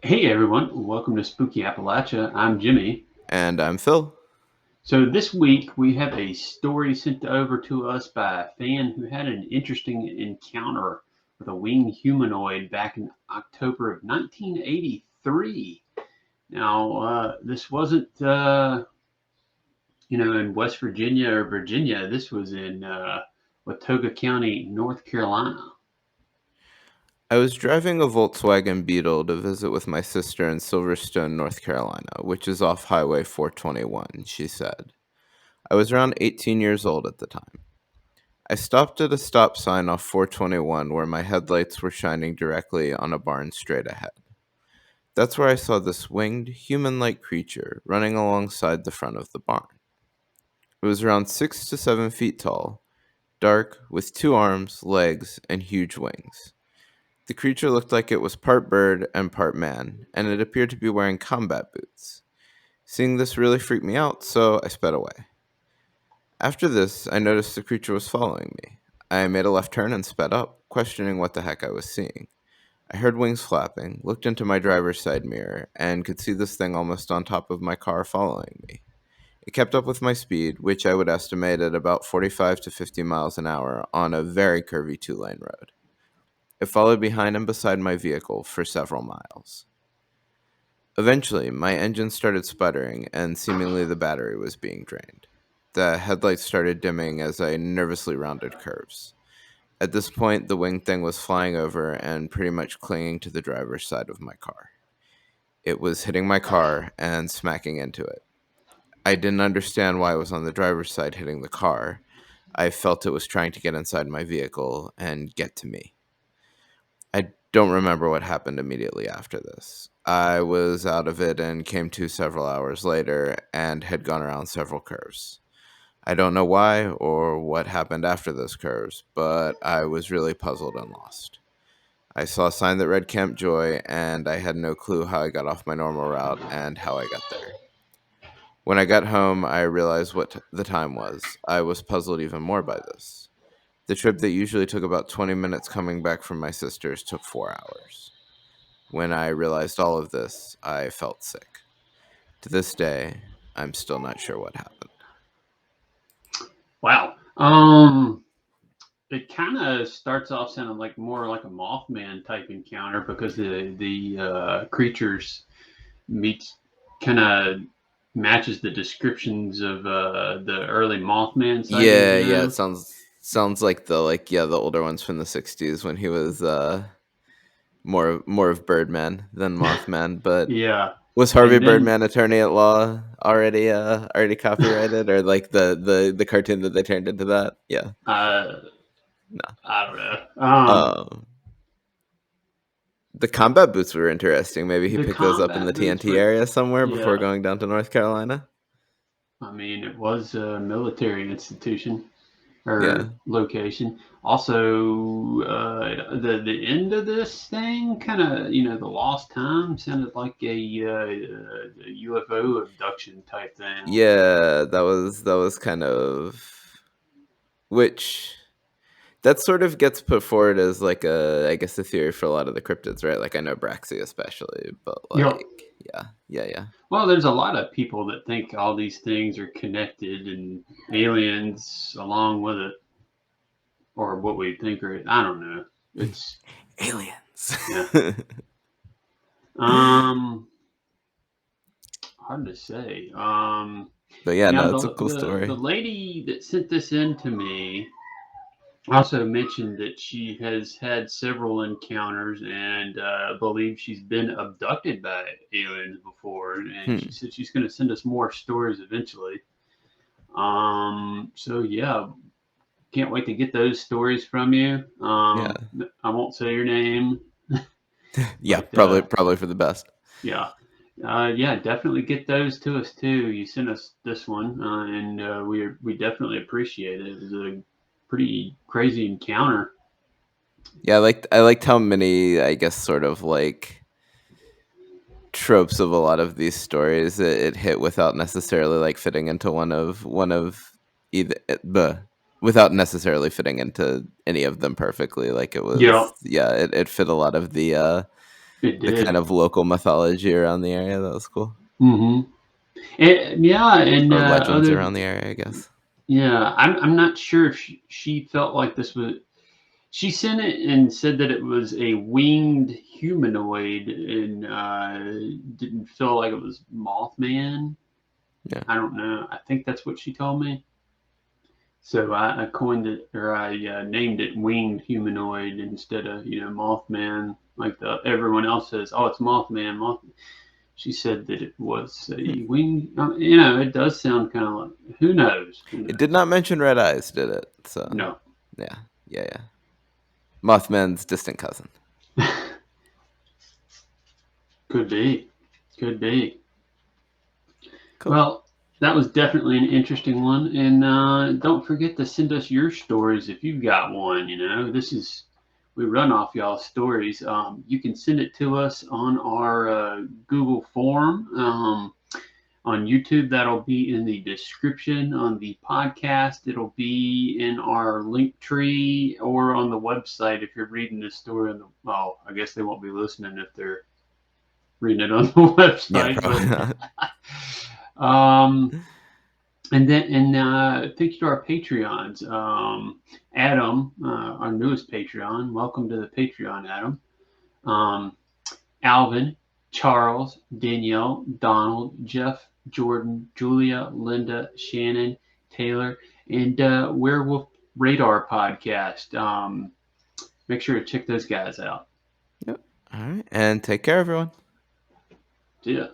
Hey everyone, welcome to Spooky Appalachia. I'm Jimmy. And I'm Phil. So this week we have a story sent over to us by a fan who had an interesting encounter with a winged humanoid back in October of 1983. Now, this wasn't, in West Virginia or Virginia. This was in Watauga County, North Carolina. I was driving a Volkswagen Beetle to visit with my sister in Silverstone, North Carolina, which is off Highway 421, she said. I was around 18 years old at the time. I stopped at a stop sign off 421 where my headlights were shining directly on a barn straight ahead. That's where I saw this winged, human like creature running alongside the front of the barn. It was around 6 to 7 feet tall, dark, with two arms, legs, and huge wings. The creature looked like it was part bird and part man, and it appeared to be wearing combat boots. Seeing this really freaked me out, so I sped away. After this, I noticed the creature was following me. I made a left turn and sped up, questioning what the heck I was seeing. I heard wings flapping, looked into my driver's side mirror, and could see this thing almost on top of my car following me. It kept up with my speed, which I would estimate at about 45 to 50 miles an hour on a very curvy two-lane road. It followed behind and beside my vehicle for several miles. Eventually, my engine started sputtering, and seemingly the battery was being drained. The headlights started dimming as I nervously rounded curves. At this point, the winged thing was flying over and pretty much clinging to the driver's side of my car. It was hitting my car and smacking into it. I didn't understand why it was on the driver's side hitting the car. I felt it was trying to get inside my vehicle and get to me. I don't remember what happened immediately after this. I was out of it and came to several hours later and had gone around several curves. I don't know why or what happened after those curves, but I was really puzzled and lost. I saw a sign that read Camp Joy, and I had no clue how I got off my normal route and how I got there. When I got home, I realized what the time was. I was puzzled even more by this. The trip that usually took about 20 minutes coming back from my sister's took 4 hours. When I realized all of this, I felt sick. To this day, I'm still not sure what happened. Wow. It kind of starts off sounding like more like a Mothman type encounter because the creatures meets kind of matches the descriptions of the early Mothman sightings. Yeah, You yeah, it know? sounds like the older ones from the 60s when he was more of Birdman than Mothman, but Yeah, was Harvey and then Birdman attorney at law already copyrighted or like the cartoon that they turned into that? Yeah. uh, No. I don't know. Um the combat boots were interesting. Maybe he The picked those up in the combat boots TNT were, area somewhere before yeah. going down to North Carolina. I mean, it was a military institution or Yeah. location. Also, the end of this thing, kind of, the lost time sounded like a UFO abduction type thing. Yeah, that was kind of which that sort of gets put forward as like a I guess a theory for a lot of the cryptids, right? Like I know Braxy especially, but Yep. like yeah. Well, there's a lot of people that think all these things are connected and aliens along with it, or what we think are. I don't know. It's Aliens. yeah. Um, hard to say. But yeah, Now no, it's a the cool the story. lady that sent this in to me also mentioned that she has had several encounters and believes she's been abducted by aliens before, and she Hmm. said she's going to send us more stories eventually. So yeah, can't wait to get those stories from you. Yeah. I won't say your name, Yeah, but probably for the best. yeah. Yeah, definitely get those to us too. You sent us this one, and we definitely appreciate it. It was a pretty crazy encounter. Yeah, I liked how many I guess sort of like tropes of a lot of these stories it hit without necessarily like fitting into one of either without necessarily fitting into any of them perfectly. Like it Yeah, was, yeah, it fit a lot of the It The kind did. of local mythology around the area. That was cool. Hmm. Yeah, and Or legends other around the area, I guess. yeah, I'm not sure if she felt like this was. She sent it and said that it was a winged humanoid, and didn't feel like it was Mothman. Yeah. I don't know. I think that's what she told me. So I coined it, or I named it winged humanoid instead of Mothman, like the everyone else says. Oh, it's Mothman. She said that it was Hmm. a wing. It does sound kind of like. Who knows? Who It did knows? not mention red eyes, did it? So, No. yeah. Yeah, yeah. Mothman's distant cousin. Could be. Could be. Cool. Well, that was definitely an interesting one. And don't forget to send us your stories if you've got one. We run off y'all's stories. You can send it to us on our Google form. On YouTube, that'll be in the description. On the podcast, it'll be in our link tree or on the website if you're reading this story well, I guess they won't be listening if they're reading it on the Yeah, website, probably not. but thank you to our Patreons. Adam, our newest Patreon. Welcome to the Patreon, Adam. Um, Alvin, Charles, Danielle, Donald, Jeff, Jordan, Julia, Linda, Shannon, Taylor, and Werewolf Radar Podcast. Make sure to check those guys out. Yep. All right. And take care, everyone. See ya.